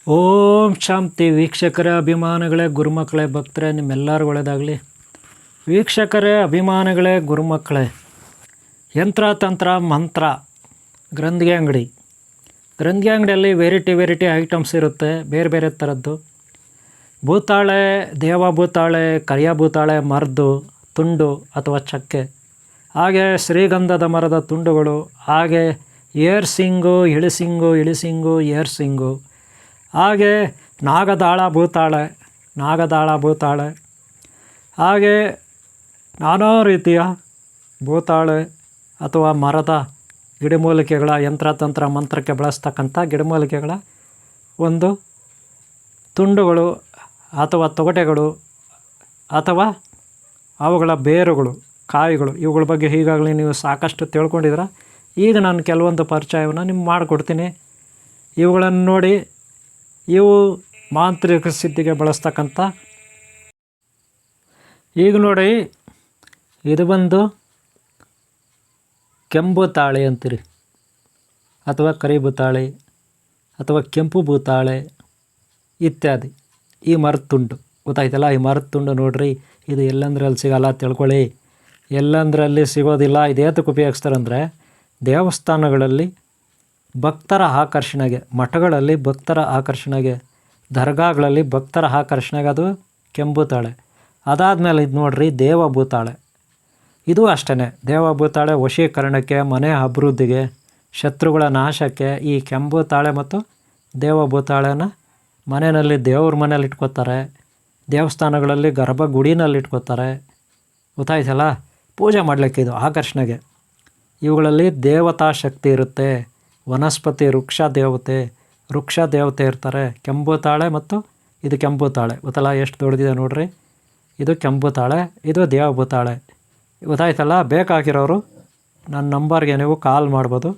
ಓಂ ಶಾಂತಿ ವೀಕ್ಷಕರೇ, ಅಭಿಮಾನಿಗಳೇ, ಗುರುಮಕ್ಕಳೇ, ಭಕ್ತರೇ, ನಿಮ್ಮೆಲ್ಲರೂ ಒಳ್ಳೆಯದಾಗಲಿ. ವೀಕ್ಷಕರೇ, ಅಭಿಮಾನಿಗಳೇ, ಗುರುಮಕ್ಕಳೇ, ಯಂತ್ರ ತಂತ್ರ ಮಂತ್ರ ಗ್ರಂಥಿಗೆ ಅಂಗಡಿಯಲ್ಲಿ ವೆರೈಟಿ ಐಟಮ್ಸ್ ಇರುತ್ತೆ, ಬೇರೆ ಬೇರೆ ಥರದ್ದು. ಭೂತಾಳೆ, ದೇವ ಭೂತಾಳೆ, ಕರಿಯ ಭೂತಾಳೆ, ಮರದ್ದು ತುಂಡು ಅಥವಾ ಚಕ್ಕೆ, ಹಾಗೆ ಶ್ರೀಗಂಧದ ಮರದ ತುಂಡುಗಳು, ಹಾಗೆ ಏರ್ಸಿಂಗು, ಇಳಿಸಿಂಗು, ಏರ್ಸಿಂಗು, ಹಾಗೆ ನಾಗದಾಳ ಭೂತಾಳೆ, ಹಾಗೆ ನಾನಾ ರೀತಿಯ ಭೂತಾಳೆ ಅಥವಾ ಮರದ ಗಿಡಮೂಲಿಕೆಗಳ ಯಂತ್ರತಂತ್ರ ಮಂತ್ರಕ್ಕೆ ಬಳಸ್ತಕ್ಕಂಥ ಗಿಡಮೂಲಿಕೆಗಳ ಒಂದು ತುಂಡುಗಳು ಅಥವಾ ತೊಗಟೆಗಳು ಅಥವಾ ಅವುಗಳ ಬೇರುಗಳು, ಕಾಯಿಗಳು, ಇವುಗಳ ಬಗ್ಗೆ ಈಗಾಗಲೇ ನೀವು ಸಾಕಷ್ಟು ತಿಳ್ಕೊಂಡಿದ್ರೆ ಈಗ ನಾನು ಕೆಲವೊಂದು ಪರಿಚಯವನ್ನು ನಿಮ್ಗೆ ಮಾಡಿಕೊಡ್ತೀನಿ. ಇವುಗಳನ್ನು ನೋಡಿ, ಇವು ಮಾಂತ್ರಿಕ ಸಿದ್ಧಿಗೆ ಬಳಸ್ತಕ್ಕಂಥ. ಈಗ ನೋಡಿ, ಇದು ಬಂದು ಕೆಂಪು ತಾಳೆ ಅಂತೀರಿ, ಅಥವಾ ಕರಿ ಭೂತಾಳೆ ಅಥವಾ ಕೆಂಪು ಭೂತಾಳೆ ಇತ್ಯಾದಿ. ಈ ಮರದ ತುಂಡು ಗೊತ್ತಾಯ್ತಲ್ಲ, ಈ ಮರದ ತುಂಡು ನೋಡ್ರಿ, ಇದು ಎಲ್ಲಂದ್ರಲ್ಲಿ ಸಿಗಲ್ಲ ತಿಳ್ಕೊಳ್ಳಿ. ಎಲ್ಲಂದ್ರಲ್ಲಿ ಸಿಗೋದಿಲ್ಲ. ಇದೇತಕ್ಕೆ ಉಪಯೋಗಿಸ್ತಾರಂದರೆ ದೇವಸ್ಥಾನಗಳಲ್ಲಿ ಭಕ್ತರ ಆಕರ್ಷಣೆಗೆ, ಮಠಗಳಲ್ಲಿ ಭಕ್ತರ ಆಕರ್ಷಣೆಗೆ, ದರ್ಗಾಗಳಲ್ಲಿ ಭಕ್ತರ ಆಕರ್ಷಣೆಗೆ ಅದು ಕೆಂಪು ತಾಳೆ. ಅದಾದಮೇಲೆ ಇದು ನೋಡ್ರಿ, ದೇವಭೂತಾಳೆ. ಇದು ಅಷ್ಟೇ, ದೇವಭೂತಾಳೆ ವಶೀಕರಣಕ್ಕೆ, ಮನೆ ಅಭಿವೃದ್ಧಿಗೆ, ಶತ್ರುಗಳ ನಾಶಕ್ಕೆ ಈ ಕೆಂಪು ತಾಳೆ ಮತ್ತು ದೇವಭೂತಾಳೆನ ಮನೆಯಲ್ಲಿ ದೇವ್ರ ಮನೇಲಿ ಇಟ್ಕೋತಾರೆ, ದೇವಸ್ಥಾನಗಳಲ್ಲಿ ಗರ್ಭಗುಡಿನಲ್ಲಿ ಇಟ್ಕೋತಾರೆ. ಗೊತ್ತಾಯ್ತಲ್ಲ, ಪೂಜೆ ಮಾಡಲಿಕ್ಕೆ ಇದು ಆಕರ್ಷಣೆಗೆ. ಇವುಗಳಲ್ಲಿ ದೇವತಾ ಶಕ್ತಿ ಇರುತ್ತೆ. ವನಸ್ಪತಿ ವೃಕ್ಷ ದೇವತೆ ಇರ್ತಾರೆ. ಕೆಂಪು ತಾಳೆ ಮತ್ತು ಇದು ಕೆಂಪು ತಾಳೆ ಗೊತ್ತಲ್ಲ, ಎಷ್ಟು ದೊಡ್ಡದಿದೆ ನೋಡ್ರಿ. ಇದು ಕೆಂಪು ತಾಳೆ, ಇದು ದೇವಭೂತಾಳೆ. ಗೊತ್ತಾಯ್ತಲ್ಲ, ಬೇಕಾಗಿರೋರು ನನ್ನ ನಂಬರ್ಗೆ ನೀವು ಕಾಲ್ ಮಾಡ್ಬೋದು,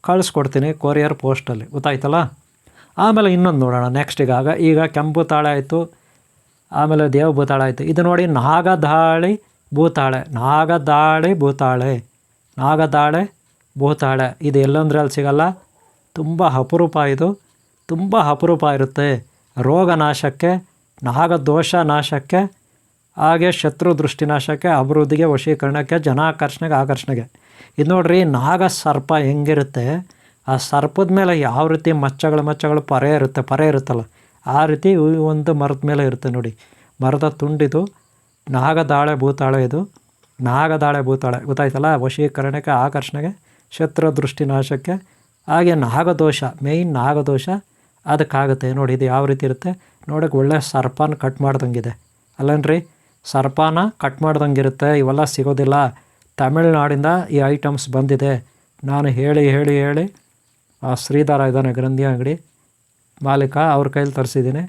ಕಳಿಸ್ಕೊಡ್ತೀನಿ ಕೊರಿಯರ್ ಪೋಸ್ಟಲ್ಲಿ. ಗೊತ್ತಾಯ್ತಲ್ಲ. ಆಮೇಲೆ ಇನ್ನೊಂದು ನೋಡೋಣ ನೆಕ್ಸ್ಟ್. ಈಗ ಕೆಂಪು ತಾಳೆ ಆಯಿತು, ಆಮೇಲೆ ದೇವಭೂತಾಳೆ ಆಯಿತು. ಇದು ನೋಡಿ, ನಾಗದಾಳಿ ಭೂತಾಳೆ. ಇದು ಎಲ್ಲಂದ್ರಲ್ಲಿ ಸಿಗಲ್ಲ, ತುಂಬ ಅಪರೂಪ. ಇದು ತುಂಬ ಅಪರೂಪ ಇರುತ್ತೆ. ರೋಗ ನಾಶಕ್ಕೆ, ನಾಗದೋಷ ನಾಶಕ್ಕೆ, ಹಾಗೆ ಶತ್ರು ದೃಷ್ಟಿ ನಾಶಕ್ಕೆ, ಅಭಿವೃದ್ಧಿಗೆ, ವಶೀಕರಣಕ್ಕೆ, ಆಕರ್ಷಣೆಗೆ. ಇದು ನೋಡ್ರಿ, ನಾಗ ಸರ್ಪ ಹೆಂಗಿರುತ್ತೆ, ಆ ಸರ್ಪದ ಮೇಲೆ ಯಾವ ರೀತಿ ಮಚ್ಚಗಳು ಪರೆ ಇರುತ್ತಲ್ಲ, ಆ ರೀತಿ ಒಂದು ಮರದ ಮೇಲೆ ಇರುತ್ತೆ ನೋಡಿ. ಮರದ ತುಂಡಿದು ನಾಗದಾಳೆ ಭೂತಾಳೆ. ಇದು ನಾಗದಾಳೆ ಭೂತಾಳೆ ಗೊತ್ತಾಯ್ತಲ್ಲ, ವಶೀಕರಣಕ್ಕೆ, ಆಕರ್ಷಣೆಗೆ, ಶತ್ರು ದೃಷ್ಟಿ ನಾಶಕ್ಕೆ, ಹಾಗೆ ಮೇಯ್ನ್ ನಾಗದೋಷ ಅದಕ್ಕಾಗುತ್ತೆ ನೋಡಿ. ಇದು ಯಾವ ರೀತಿ ಇರುತ್ತೆ ನೋಡೋಕೆ, ಒಳ್ಳೆ ಸರ್ಪನ ಕಟ್ ಮಾಡ್ದಂಗಿದೆ ಅಲ್ಲನ್ರಿ, ಸರ್ಪನ ಕಟ್ ಮಾಡ್ದಂಗಿರುತ್ತೆ. ಇವೆಲ್ಲ ಸಿಗೋದಿಲ್ಲ. ತಮಿಳ್ನಾಡಿಂದ ಈ ಐಟಮ್ಸ್ ಬಂದಿದೆ. ನಾನು ಹೇಳಿ ಆ ಶ್ರೀಧರ ಇದ್ದಾನೆ ಗ್ರಂಥಿ ಅಂಗಡಿ ಮಾಲೀಕ, ಅವ್ರ ಕೈಲಿ ತರಿಸಿದ್ದೀನಿ.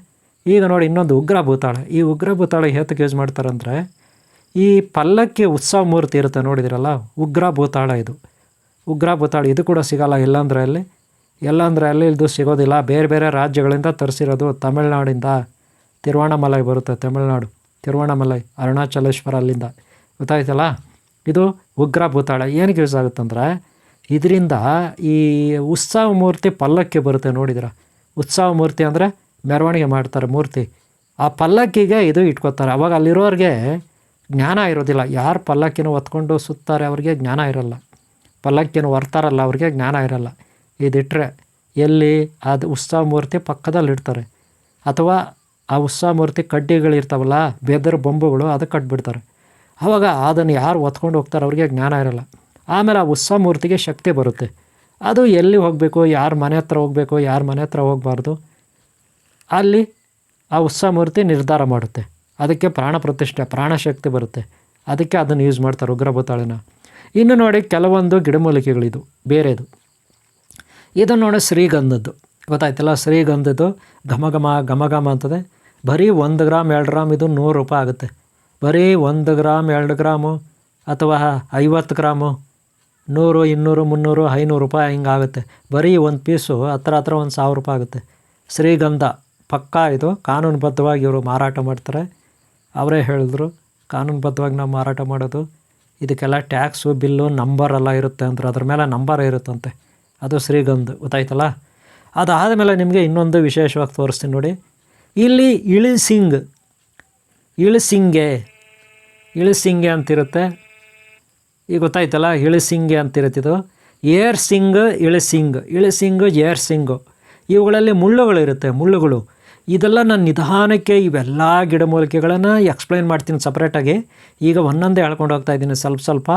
ಈಗ ನೋಡಿ, ಇನ್ನೊಂದು ಉಗ್ರ ಭೂತಾಳೆ. ಈ ಉಗ್ರ ಭೂತಾಳೆ ಹೇತಕ್ಕೆ ಯೂಸ್ ಮಾಡ್ತಾರಂದರೆ, ಈ ಪಲ್ಲಕ್ಕಿ ಉತ್ಸವ ಮೂರ್ತಿ ಇರುತ್ತೆ ನೋಡಿದಿರಲ್ಲ, ಉಗ್ರ ಭೂತಾಳೆ. ಇದು ಕೂಡ ಸಿಗಲ್ಲ ಎಲ್ಲಂದ್ರಲ್ಲಿ ಇದು ಸಿಗೋದಿಲ್ಲ. ಬೇರೆ ಬೇರೆ ರಾಜ್ಯಗಳಿಂದ ತರಿಸಿರೋದು. ತಮಿಳ್ನಾಡಿಂದ ತಿರುವಣ್ಣಾಮಲೈ ಬರುತ್ತೆ, ತಿರುವಣ್ಣಾಮಲೈ ಅರುಣಾಚಲೇಶ್ವರ, ಅಲ್ಲಿಂದ. ಗೊತ್ತಾಯ್ತಲ್ಲ. ಇದು ಉಗ್ರ ಭೂತಾಳೆ. ಏನಕ್ಕೆ ಯೂಸ್ ಆಗುತ್ತಂದರೆ, ಇದರಿಂದ ಈ ಉತ್ಸವ ಮೂರ್ತಿ ಪಲ್ಲಕ್ಕಿ ಬರುತ್ತೆ ನೋಡಿದಿರ. ಉತ್ಸವ ಮೂರ್ತಿ ಅಂದರೆ ಮೆರವಣಿಗೆ ಮಾಡ್ತಾರೆ ಮೂರ್ತಿ, ಆ ಪಲ್ಲಕ್ಕಿಗೆ ಇದು ಇಟ್ಕೋತಾರೆ. ಅವಾಗ ಅಲ್ಲಿರೋರಿಗೆ ಜ್ಞಾನ ಇರೋದಿಲ್ಲ. ಯಾರು ಪಲ್ಲಕ್ಕಿನ ಹೊತ್ಕೊಂಡು ಸುತ್ತಾರೆ ಅವ್ರಿಗೆ ಜ್ಞಾನ ಇರೋಲ್ಲ, ಪಲ್ಲಕ್ಕಿನ ಹೊರ್ತಾರಲ್ಲ ಅವ್ರಿಗೆ ಜ್ಞಾನ ಇರೋಲ್ಲ. ಇದಿಟ್ಟರೆ ಎಲ್ಲಿ ಅದು ಉತ್ಸವ ಮೂರ್ತಿ ಪಕ್ಕದಲ್ಲಿ ಇಡ್ತಾರೆ, ಅಥವಾ ಆ ಉತ್ಸವ ಮೂರ್ತಿ ಕಡ್ಡಿಗಳಿರ್ತಾವಲ್ಲ, ಬೆದರ್ ಬೊಂಬುಗಳು, ಅದಕ್ಕೆ ಕಟ್ಬಿಡ್ತಾರೆ. ಆವಾಗ ಅದನ್ನು ಯಾರು ಹೊತ್ಕೊಂಡು ಹೋಗ್ತಾರೆ ಅವ್ರಿಗೆ ಜ್ಞಾನ ಇರೋಲ್ಲ. ಆಮೇಲೆ ಆ ಉತ್ಸವ ಮೂರ್ತಿಗೆ ಶಕ್ತಿ ಬರುತ್ತೆ. ಅದು ಎಲ್ಲಿ ಹೋಗಬೇಕು, ಯಾರ ಮನೆ ಹತ್ರ ಹೋಗಬೇಕು, ಯಾರ ಮನೆ ಹತ್ರ ಹೋಗಬಾರ್ದು, ಅಲ್ಲಿ ಆ ಉತ್ಸವ ಮೂರ್ತಿ ನಿರ್ಧಾರ ಮಾಡುತ್ತೆ. ಅದಕ್ಕೆ ಪ್ರಾಣ ಪ್ರತಿಷ್ಠೆ, ಪ್ರಾಣಶಕ್ತಿ ಬರುತ್ತೆ. ಅದಕ್ಕೆ ಅದನ್ನು ಯೂಸ್ ಮಾಡ್ತಾರೆ ಉಗ್ರ ಭೂತಾಳೆನ. ಇನ್ನು ನೋಡಿ, ಕೆಲವೊಂದು ಗಿಡಮೂಲಿಕೆಗಳಿದು ಬೇರೆದು. ಇದನ್ನು ನೋಡಿ, ಶ್ರೀಗಂಧದ್ದು ಗೊತ್ತಾಯ್ತಲ್ಲ. ಶ್ರೀಗಂಧದ್ದು ಘಮ ಅಂತದೆ. ಬರೀ 1 ಗ್ರಾಮ್ 2 ಗ್ರಾಮ್ ಇದು 100 ರೂಪಾಯಿ ಆಗುತ್ತೆ. ಬರೀ 1 ಗ್ರಾಮ್ 2 ಗ್ರಾಮು ಅಥವಾ 50 ಗ್ರಾಮು 100, 200, 300, 500 ರೂಪಾಯಿ ಹಿಂಗಾಗುತ್ತೆ. ಬರೀ ಒಂದು ಪೀಸು ಹತ್ರ 1,000 ರೂಪಾಯಿ ಆಗುತ್ತೆ. ಶ್ರೀಗಂಧ ಪಕ್ಕಾ ಇದು ಕಾನೂನುಬದ್ಧವಾಗಿ ಇವರು ಮಾರಾಟ ಮಾಡ್ತಾರೆ. ಅವರೇ ಹೇಳಿದ್ರು, ಕಾನೂನುಬದ್ಧವಾಗಿ ನಾವು ಮಾರಾಟ ಮಾಡೋದು. ಇದಕ್ಕೆಲ್ಲ ಟ್ಯಾಕ್ಸು, ಬಿಲ್ಲು, ನಂಬರ್ ಎಲ್ಲ ಇರುತ್ತೆ ಅಂದ್ರೆ, ಅದ್ರ ಮೇಲೆ ನಂಬರ್ ಇರುತ್ತಂತೆ. ಅದು ಶ್ರೀಗಂಧ ಗೊತ್ತಾಯ್ತಲ್ಲ. ಅದಾದಮೇಲೆ ನಿಮಗೆ ಇನ್ನೊಂದು ವಿಶೇಷವಾಗಿ ತೋರಿಸ್ತೀನಿ ನೋಡಿ. ಇಲ್ಲಿ ಇಳಿಸಿಂಗೆ ಅಂತಿರುತ್ತೆ. ಈಗ ಗೊತ್ತಾಯ್ತಲ್ಲ, ಇಳಿಸಿಂಗೆ ಅಂತಿರುತ್ತಿದ್ದು. ಏರ್ಸಿಂಗ್, ಇಳಿಸಿಂಗು, ಏರ್ಸಿಂಗು, ಇವುಗಳಲ್ಲಿ ಮುಳ್ಳುಗಳು. ಇದೆಲ್ಲ ನಾನು ನಿಧಾನಕ್ಕೆ ಇವೆಲ್ಲ ಗಿಡಮೂಲಿಕೆಗಳನ್ನು ಎಕ್ಸ್ಪ್ಲೈನ್ ಮಾಡ್ತೀನಿ ಸಪ್ರೇಟಾಗಿ. ಈಗ ಒಂದೊಂದೇ ಹೇಳ್ಕೊಂಡು ಹೋಗ್ತಾ ಇದ್ದೀನಿ ಸ್ವಲ್ಪ.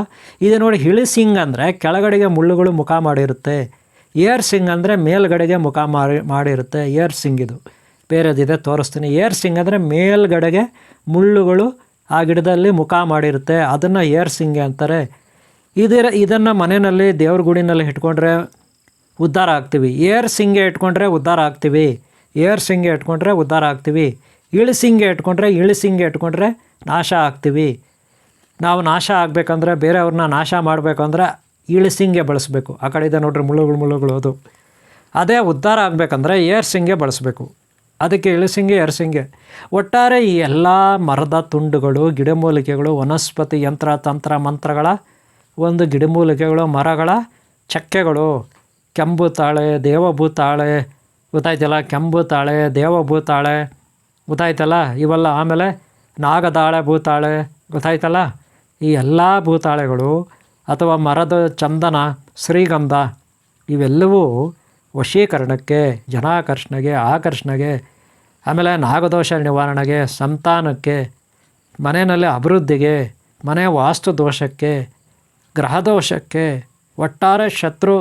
ಇದು ನೋಡಿ, ಇಳಿಸಿಂಗ್ ಅಂದರೆ ಕೆಳಗಡೆಗೆ ಮುಳ್ಳುಗಳು ಮುಖ ಮಾಡಿರುತ್ತೆ. ಏರ್ಸಿಂಗ್ ಅಂದರೆ ಮೇಲ್ಗಡೆಗೆ ಮುಖ ಮಾಡಿರುತ್ತೆ. ಏರ್ಸಿಂಗ್ ಇದು ಬೇರೆದಿದೆ, ತೋರಿಸ್ತೀನಿ. ಏರ್ಸಿಂಗ್ ಅಂದರೆ ಮೇಲ್ಗಡೆಗೆ ಮುಳ್ಳುಗಳು ಆ ಗಿಡದಲ್ಲಿ ಮುಖ ಮಾಡಿರುತ್ತೆ, ಅದನ್ನು ಏರ್ಸಿಂಗೆ ಅಂತಾರೆ. ಇದನ್ನು ಮನೆಯಲ್ಲಿ ದೇವ್ರ ಗುಡಿನಲ್ಲಿ ಇಟ್ಕೊಂಡ್ರೆ ಉದ್ಧಾರ ಆಗ್ತೀವಿ. ಏರ್ಸಿಂಗೆ ಇಟ್ಕೊಂಡ್ರೆ ಉದ್ಧಾರ ಆಗ್ತೀವಿ. ಇಳಿಸಿಂಗೆ ಇಟ್ಕೊಂಡ್ರೆ ನಾಶ ಆಗ್ತೀವಿ. ನಾವು ನಾಶ ಆಗಬೇಕಂದ್ರೆ, ಬೇರೆಯವ್ರನ್ನ ನಾಶ ಮಾಡಬೇಕಂದ್ರೆ ಇಳಿಸಿಂಗೆ ಬಳಸಬೇಕು. ಆ ಕಡೆ ಇದೆ ನೋಡ್ರಿ ಮುಳ್ಳುಗಳು ಅದು. ಅದೇ ಉದ್ಧಾರ ಆಗಬೇಕಂದ್ರೆ ಏರ್ಸಿಂಗೆ ಬಳಸಬೇಕು. ಅದಕ್ಕೆ ಇಳಿಸಿಂಗೆ, ಏರ್ಸಿಂಗೆ. ಒಟ್ಟಾರೆ ಈ ಎಲ್ಲ ಮರದ ತುಂಡುಗಳು, ಗಿಡಮೂಲಿಕೆಗಳು, ವನಸ್ಪತಿ ಯಂತ್ರ ತಂತ್ರ ಮಂತ್ರಗಳ ಒಂದು ಗಿಡಮೂಲಿಕೆಗಳು, ಮರಗಳ ಚಕ್ಕೆಗಳು, ಕೆಂಬುತಾಳೆ, ದೇವಭೂತಾಳೆ, ಗೊತ್ತಾಯ್ತಲ್ಲ, ಕೆಂಬುತಾಳೆ, ದೇವಭೂತಾಳೆ, ಗೊತ್ತಾಯ್ತಲ್ಲ ಇವೆಲ್ಲ. ಆಮೇಲೆ ನಾಗದಾಳೆ ಭೂತಾಳೆ, ಗೊತ್ತಾಯ್ತಲ್ಲ. ಈ ಎಲ್ಲ ಭೂತಾಳೆಗಳು ಅಥವಾ ಮರದ ಚಂದನ, ಶ್ರೀಗಂಧ ಇವೆಲ್ಲವೂ ವಶೀಕರಣಕ್ಕೆ, ಜನಾಕರ್ಷಣೆಗೆ, ಆಕರ್ಷಣೆಗೆ, ಆಮೇಲೆ ನಾಗದೋಷ ನಿವಾರಣೆಗೆ, ಸಂತಾನಕ್ಕೆ, ಮನೆಯಲ್ಲಿ ಅಭಿವೃದ್ಧಿಗೆ, ಮನೆ ವಾಸ್ತು ದೋಷಕ್ಕೆ, ಗ್ರಹದೋಷಕ್ಕೆ, ಒಟ್ಟಾರೆ ಶತ್ರು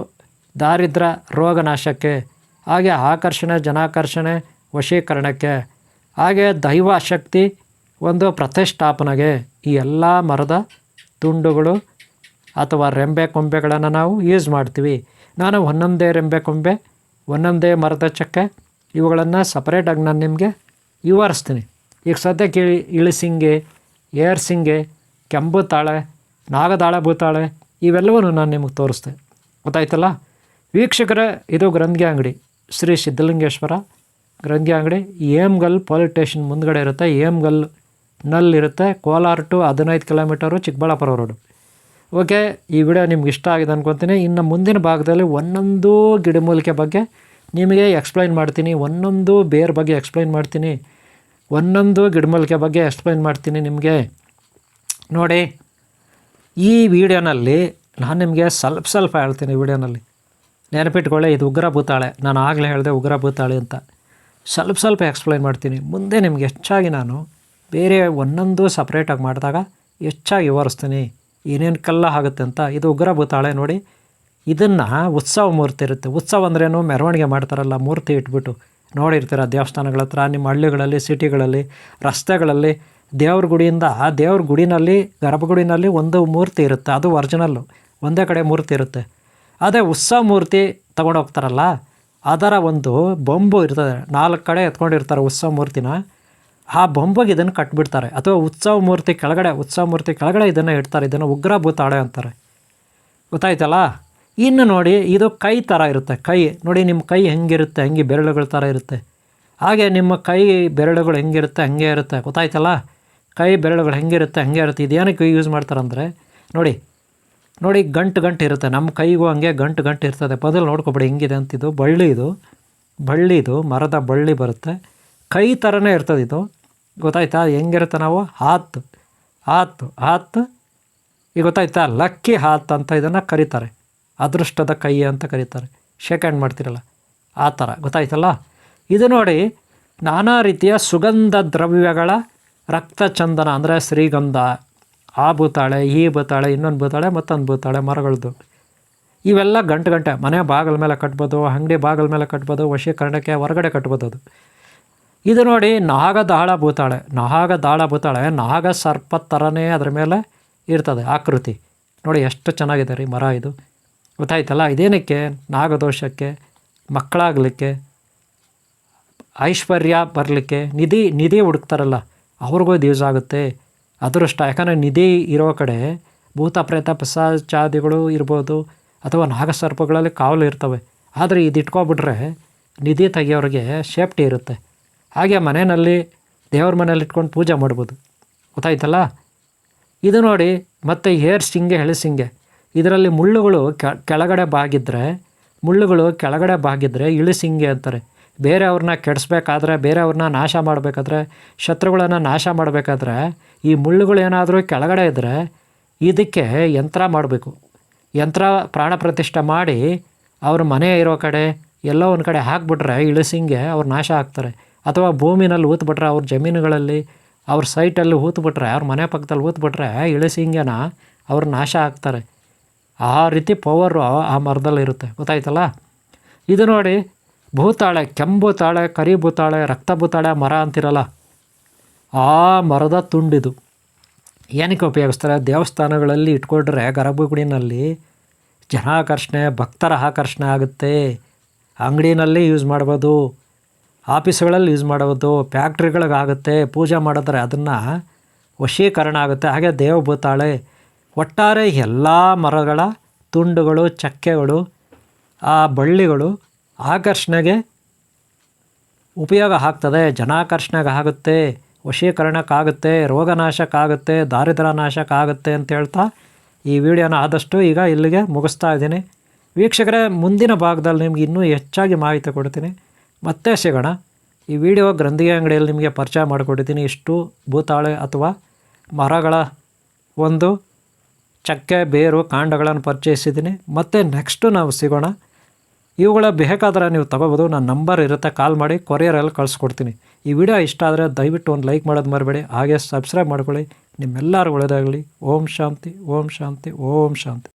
ದಾರಿದ್ರ್ಯ ರೋಗನಾಶಕ್ಕೆ, ಹಾಗೆ ಆಕರ್ಷಣೆ, ಜನಾಕರ್ಷಣೆ, ವಶೀಕರಣಕ್ಕೆ, ಹಾಗೆ ದೈವ ಶಕ್ತಿ ಒಂದು ಪ್ರತಿಷ್ಠಾಪನೆಗೆ ಈ ಎಲ್ಲ ಮರದ ತುಂಡುಗಳು ಅಥವಾ ರೆಂಬೆ ಕೊಂಬೆಗಳನ್ನು ನಾವು ಯೂಸ್ ಮಾಡ್ತೀವಿ. ನಾನು ಒಂದೊಂದೇ ರೆಂಬೆ ಕೊಂಬೆ, ಒಂದೊಂದೇ ಮರದ ಚಕ್ಕೆ ಇವುಗಳನ್ನು ಸಪ್ರೇಟಾಗಿ ನಾನು ನಿಮಗೆ ವಿವರಿಸ್ತೀನಿ. ಈಗ ಸದ್ಯಕ್ಕೆ ಇಳಿಸಿಂಗೆ, ಏರ್ಸಿಂಗೆ, ಕೆಂಬುತಾಳೆ, ನಾಗದಾಳ ಭೂತಾಳೆ ಇವೆಲ್ಲವೂ ನಾನು ನಿಮಗೆ ತೋರಿಸ್ತೆ. ಗೊತ್ತಾಯ್ತಲ್ಲ ವೀಕ್ಷಕರೇ. ಇದು ಗ್ರಂಥಿ ಅಂಗಡಿ, ಶ್ರೀ ಸಿದ್ಧಲಿಂಗೇಶ್ವರ ಗ್ರಂಥಿ ಅಂಗಡಿ. ಏಮ್ಗಲ್ ಪೊಲೀಸ್ ಸ್ಟೇಷನ್ ಮುಂದ್ಗಡೆ ಇರುತ್ತೆ. ಏಮ್ಗಲ್ನಲ್ಲಿರುತ್ತೆ. Kolar to 15 kilometre, Chikkaballapur road. Okay, ಈ ವಿಡಿಯೋ ನಿಮ್ಗೆ ಇಷ್ಟ ಆಗಿದೆ ಅಂದ್ಕೊತೀನಿ. ಇನ್ನು ಮುಂದಿನ ಭಾಗದಲ್ಲಿ ಒಂದೊಂದು ಗಿಡಮೂಲಿಕೆ ಬಗ್ಗೆ ನಿಮಗೆ ಎಕ್ಸ್ಪ್ಲೈನ್ ಮಾಡ್ತೀನಿ, ಒಂದೊಂದು ಬೇರ್ ಬಗ್ಗೆ ಎಕ್ಸ್ಪ್ಲೈನ್ ಮಾಡ್ತೀನಿ, ಒಂದೊಂದು ಗಿಡಮೂಲಿಕೆ ಬಗ್ಗೆ ಎಕ್ಸ್ಪ್ಲೈನ್ ಮಾಡ್ತೀನಿ ನಿಮಗೆ. ನೋಡಿ, ಈ ವಿಡಿಯೋನಲ್ಲಿ ನಾನು ನಿಮಗೆ ಸ್ವಲ್ಪ ಹೇಳ್ತೀನಿ. ವಿಡಿಯೋನಲ್ಲಿ ನೆನಪಿಟ್ಕೊಳ್ಳಿ, ಇದು ಉಗ್ರ ಭೂತಾಳೆ. ನಾನು ಆಗಲೇ ಹೇಳಿದೆ ಉಗ್ರ ಭೂತಾಳೆ ಅಂತ. ಸ್ವಲ್ಪ ಎಕ್ಸ್ಪ್ಲೈನ್ ಮಾಡ್ತೀನಿ. ಮುಂದೆ ನಿಮ್ಗೆ ಹೆಚ್ಚಾಗಿ ನಾನು ಬೇರೆ ಒಂದೊಂದು ಸಪ್ರೇಟಾಗಿ ಮಾಡಿದಾಗ ಹೆಚ್ಚಾಗಿ ವಿವರಿಸ್ತೀನಿ ಏನೇನಕ್ಕೆಲ್ಲ ಆಗುತ್ತೆ ಅಂತ. ಇದು ಉಗ್ರ ಭೂತಾಳೆ ನೋಡಿ. ಇದನ್ನು ಉತ್ಸವ ಮೂರ್ತಿ ಇರುತ್ತೆ. ಉತ್ಸವ ಅಂದ್ರೇನು, ಮೆರವಣಿಗೆ ಮಾಡ್ತಾರಲ್ಲ, ಮೂರ್ತಿ ಇಟ್ಬಿಟ್ಟು ನೋಡಿರ್ತೀರ ದೇವಸ್ಥಾನಗಳ ಹತ್ರ, ನಿಮ್ಮ ಹಳ್ಳಿಗಳಲ್ಲಿ, ಸಿಟಿಗಳಲ್ಲಿ, ರಸ್ತೆಗಳಲ್ಲಿ. ದೇವ್ರ ಗುಡಿಯಿಂದ ದೇವ್ರ ಗುಡಿನಲ್ಲಿ, ಗರ್ಭಗುಡಿನಲ್ಲಿ ಒಂದು ಮೂರ್ತಿ ಇರುತ್ತೆ, ಅದು ಒರಿಜಿನಲ್ಲು, ಒಂದೇ ಕಡೆ ಮೂರ್ತಿ ಇರುತ್ತೆ. ಅದೇ ಉತ್ಸವ ಮೂರ್ತಿ ತೊಗೊಂಡೋಗ್ತಾರಲ್ಲ, ಅದರ ಒಂದು ಬೊಂಬು ಇರ್ತದೆ, 4 ಕಡೆ ಎತ್ಕೊಂಡಿರ್ತಾರೆ ಉತ್ಸವ ಮೂರ್ತಿನ. ಆ ಬೊಂಬಗೆ ಇದನ್ನು ಕಟ್ಬಿಡ್ತಾರೆ. ಅಥವಾ ಉತ್ಸವ ಮೂರ್ತಿ ಕೆಳಗಡೆ ಇದನ್ನು ಇಡ್ತಾರೆ. ಇದನ್ನು ಉಗ್ರ ಭೂತಾಳೆ ಅಂತಾರೆ. ಗೊತ್ತಾಯ್ತಲ್ಲ. ಇನ್ನು ನೋಡಿ, ಇದು ಕೈ ಥರ ಇರುತ್ತೆ. ಕೈ ನೋಡಿ, ನಿಮ್ಮ ಕೈ ಹೆಂಗಿರುತ್ತೆ, ಹಂಗೆ ಬೆರಳುಗಳ ಥರ ಇರುತ್ತೆ. ಹಾಗೆ ನಿಮ್ಮ ಕೈ ಬೆರಳುಗಳು ಹೆಂಗಿರುತ್ತೆ ಹಂಗೆ ಇರುತ್ತೆ. ಗೊತ್ತಾಯ್ತಲ್ಲ, ಕೈ ಬೆರಳುಗಳು ಹೆಂಗಿರುತ್ತೆ ಹಂಗೆ ಇರುತ್ತೆ. ಇದೇನಕ್ಕೆ ಯೂಸ್ ಮಾಡ್ತಾರಂದರೆ ನೋಡಿ ಗಂಟು ಇರುತ್ತೆ. ನಮ್ಮ ಕೈಗೂ ಹಂಗೆ ಗಂಟು ಇರ್ತದೆ. ಮೊದಲು ನೋಡ್ಕೊಬೇಡಿ ಹೆಂಗಿದೆ ಅಂತಿದ್ದು. ಬಳ್ಳಿ ಇದು ಮರದ ಬಳ್ಳಿ ಬರುತ್ತೆ. ಕೈ ಥರನೇ ಇರ್ತದೆ ಇದು. ಗೊತ್ತಾಯ್ತಾ ಹೆಂಗಿರುತ್ತೆ? ನಾವು ಹಾತ್ ಈಗ ಗೊತ್ತಾಯ್ತಾ, ಲಕ್ಕಿ ಹಾತ್ ಅಂತ ಇದನ್ನು ಕರೀತಾರೆ. ಅದೃಷ್ಟದ ಕೈ ಅಂತ ಕರೀತಾರೆ. ಶೇಕ್ ಹ್ಯಾಂಡ್ ಮಾಡ್ತಿರಲ್ಲ ಆ ಥರ. ಗೊತ್ತಾಯ್ತಲ್ಲ. ಇದು ನೋಡಿ, ನಾನಾ ರೀತಿಯ ಸುಗಂಧ ದ್ರವ್ಯಗಳ ರಕ್ತಚಂದನ ಅಂದರೆ ಶ್ರೀಗಂಧ, ಆ ಭೂತಾಳೆ, ಈ ಭೂತಾಳೆ, ಇನ್ನೊಂದು ಭೂತಾಳೆ, ಮತ್ತೊಂದು ಭೂತಾಳೆ, ಮರಗಳದ್ದು ಇವೆಲ್ಲ ಗಂಟೆ ಮನೆ ಬಾಗಿಲ ಮೇಲೆ ಕಟ್ಬೋದು, ಅಂಗಡಿ ಬಾಗಿಲ ಮೇಲೆ ಕಟ್ಬೋದು, ವಶೀಕರಣಕ್ಕೆ ಹೊರಗಡೆ ಕಟ್ಬೋದು. ಅದು ಇದು ನೋಡಿ, ನಾಗದಾಳ ಭೂತಾಳೆ. ನಾಗ ಸರ್ಪ ಥರನೇ ಅದರ ಮೇಲೆ ಇರ್ತದೆ ಆಕೃತಿ. ನೋಡಿ ಎಷ್ಟು ಚೆನ್ನಾಗಿದೆ ರೀ ಮರ ಇದು. ಗೊತ್ತಾಯ್ತಲ್ಲ. ಇದೇನಕ್ಕೆ? ನಾಗದೋಷಕ್ಕೆ, ಮಕ್ಕಳಾಗಲಿಕ್ಕೆ, ಐಶ್ವರ್ಯ ಬರಲಿಕ್ಕೆ, ನಿಧಿ ಹುಡುಕ್ತಾರಲ್ಲ ಅವ್ರಿಗೂ ಇದು ಯೂಸ್ ಆಗುತ್ತೆ. ಅದೃಷ್ಟ. ಯಾಕಂದರೆ ನಿಧಿ ಇರೋ ಕಡೆ ಭೂತ ಪ್ರೇತ ಪಿಶಾಚಾದಿಗಳು ಇರ್ಬೋದು, ಅಥವಾ ನಾಗಸರ್ಪಗಳಲ್ಲಿ ಕಾವಲು ಇರ್ತವೆ. ಆದರೆ ಇದು ಇಟ್ಕೊಬಿಟ್ರೆ ನಿಧಿ ತೆಗಿಯೋರಿಗೆ ಸೇಫ್ಟಿ ಇರುತ್ತೆ. ಹಾಗೆ ಮನೆಯಲ್ಲಿ, ದೇವ್ರ ಮನೇಲಿ ಇಟ್ಕೊಂಡು ಪೂಜೆ ಮಾಡ್ಬೋದು. ಗೊತ್ತಾಯ್ತಲ್ಲ. ಇದು ನೋಡಿ, ಮತ್ತು ಏರ್ಸಿಂಗೆ, ಇಳಿಸಿಂಗೆ ಇದರಲ್ಲಿ ಮುಳ್ಳುಗಳು ಕೆಳಗಡೆ ಬಾಗಿದ್ರೆ ಮುಳ್ಳುಗಳು ಕೆಳಗಡೆ ಬಾಗಿದ್ರೆ ಇಳಿಸಿಂಗೆ ಅಂತಾರೆ. ಬೇರೆಯವ್ರನ್ನ ಕೆಡಿಸ್ಬೇಕಾದ್ರೆ, ಬೇರೆಯವ್ರನ್ನ ನಾಶ ಮಾಡಬೇಕಾದ್ರೆ, ಶತ್ರುಗಳನ್ನು ನಾಶ ಮಾಡಬೇಕಾದ್ರೆ ಈ ಮುಳ್ಳುಗಳೇನಾದರೂ ಕೆಳಗಡೆ ಇದ್ದರೆ ಇದಕ್ಕೆ ಯಂತ್ರ ಮಾಡಬೇಕು. ಯಂತ್ರ ಪ್ರಾಣ ಪ್ರತಿಷ್ಠೆ ಮಾಡಿ ಅವ್ರ ಮನೆ ಇರೋ ಕಡೆ ಎಲ್ಲೋ ಒಂದು ಕಡೆ ಹಾಕಿಬಿಟ್ರೆ ಇಳಿಸಿಂಗೆ ಅವ್ರು ನಾಶ ಆಗ್ತಾರೆ. ಅಥವಾ ಭೂಮಿನಲ್ಲಿ ಊತ್ಬಿಟ್ರೆ, ಅವ್ರ ಜಮೀನುಗಳಲ್ಲಿ ಅವ್ರ ಸೈಟಲ್ಲಿ ಊತ್ಬಿಟ್ರೆ, ಅವ್ರ ಮನೆ ಪಕ್ಕದಲ್ಲಿ ಊತ್ಬಿಟ್ರೆ ಇಳಿಸಿಂಗೆನ ಅವ್ರು ನಾಶ ಆಗ್ತಾರೆ. ಆ ರೀತಿ ಪವರು ಆ ಮರದಲ್ಲಿರುತ್ತೆ. ಗೊತ್ತಾಯ್ತಲ್ಲ? ಇದು ನೋಡಿ, ಭೂತಾಳೆ, ಕೆಂಬೂತಾಳೆ, ಕರಿ ಭೂತಾಳೆ, ರಕ್ತ ಭೂತಾಳೆ ಮರ ಅಂತಿರಲ್ಲ, ಆ ಮರದ ತುಂಡಿದು. ಏನಕ್ಕೆ ಉಪಯೋಗಿಸ್ತಾರೆ? ದೇವಸ್ಥಾನಗಳಲ್ಲಿ ಇಟ್ಕೊಂಡ್ರೆ ಗರ್ಭಗುಡಿನಲ್ಲಿ ಜನಾಕರ್ಷಣೆ, ಭಕ್ತರ ಆಕರ್ಷಣೆ ಆಗುತ್ತೆ. ಅಂಗಡಿನಲ್ಲಿ ಯೂಸ್ ಮಾಡ್ಬೋದು, ಆಫೀಸ್ಗಳಲ್ಲಿ ಯೂಸ್ ಮಾಡ್ಬೋದು, ಫ್ಯಾಕ್ಟ್ರಿಗಳಿಗಾಗುತ್ತೆ. ಪೂಜೆ ಮಾಡಿದ್ರೆ ಅದನ್ನು ವಶೀಕರಣ ಆಗುತ್ತೆ. ಹಾಗೆ ದೇವಭೂತಾಳೆ. ಒಟ್ಟಾರೆ ಎಲ್ಲ ಮರಗಳ ತುಂಡುಗಳು, ಚಕ್ಕೆಗಳು, ಆ ಬಳ್ಳಿಗಳು ಆಕರ್ಷಣೆಗೆ ಉಪಯೋಗ ಆಗ್ತದೆ. ಜನಾಕರ್ಷಣೆಗೆ ಆಗುತ್ತೆ, ವಶೀಕರಣಕ್ಕಾಗುತ್ತೆ, ರೋಗನಾಶಕ್ಕಾಗುತ್ತೆ, ದಾರಿದ್ರ್ಯ ನಾಶಕ್ಕಾಗುತ್ತೆ ಅಂತ ಹೇಳ್ತಾ ಈ ವಿಡಿಯೋನ ಆದಷ್ಟು ಈಗ ಇಲ್ಲಿಗೆ ಮುಗಿಸ್ತಾ ಇದ್ದೀನಿ. ವೀಕ್ಷಕರೇ, ಮುಂದಿನ ಭಾಗದಲ್ಲಿ ನಿಮ್ಗೆ ಇನ್ನೂ ಹೆಚ್ಚಾಗಿ ಮಾಹಿತಿ ಕೊಡ್ತೀನಿ. ಮತ್ತೆ ಸಿಗೋಣ. ಈ ವಿಡಿಯೋ ಗ್ರಂಥಿಗೆ ಅಂಗಡಿಯಲ್ಲಿ ನಿಮಗೆ ಪರಿಚಯ ಮಾಡಿಕೊಟ್ಟಿದ್ದೀನಿ. ಇಷ್ಟು ಭೂತಾಳೆ ಅಥವಾ ಮರಗಳ ಒಂದು ಚಕ್ಕೆ, ಬೇರು, ಕಾಂಡಗಳನ್ನು ಪರಿಚಯಿಸಿದ್ದೀನಿ. ಮತ್ತು ನೆಕ್ಸ್ಟು ನಾವು ಸಿಗೋಣ. ಇವುಗಳ ಬೇಕಾದ್ರೆ ನೀವು ತೊಗೋಬೋದು. ನನ್ನ ನಂಬರ್ ಇರುತ್ತೆ, ಕಾಲ್ ಮಾಡಿ ಕೊರಿಯರಲ್ಲಿ ಕಳಿಸ್ಕೊಡ್ತೀನಿ. ಈ ವಿಡಿಯೋ ಇಷ್ಟ ಆದರೆ ದಯವಿಟ್ಟು ಒಂದು ಲೈಕ್ ಮಾಡೋದು ಮರಿಬೇಡಿ. ಹಾಗೆ ಸಬ್ಸ್ಕ್ರೈಬ್ ಮಾಡ್ಕೊಳ್ಳಿ. ನಿಮ್ಮೆಲ್ಲರೂ ಒಳ್ಳೆಯದಾಗಲಿ. ಓಂ ಶಾಂತಿ, ಓಂ ಶಾಂತಿ, ಓಂ ಶಾಂತಿ.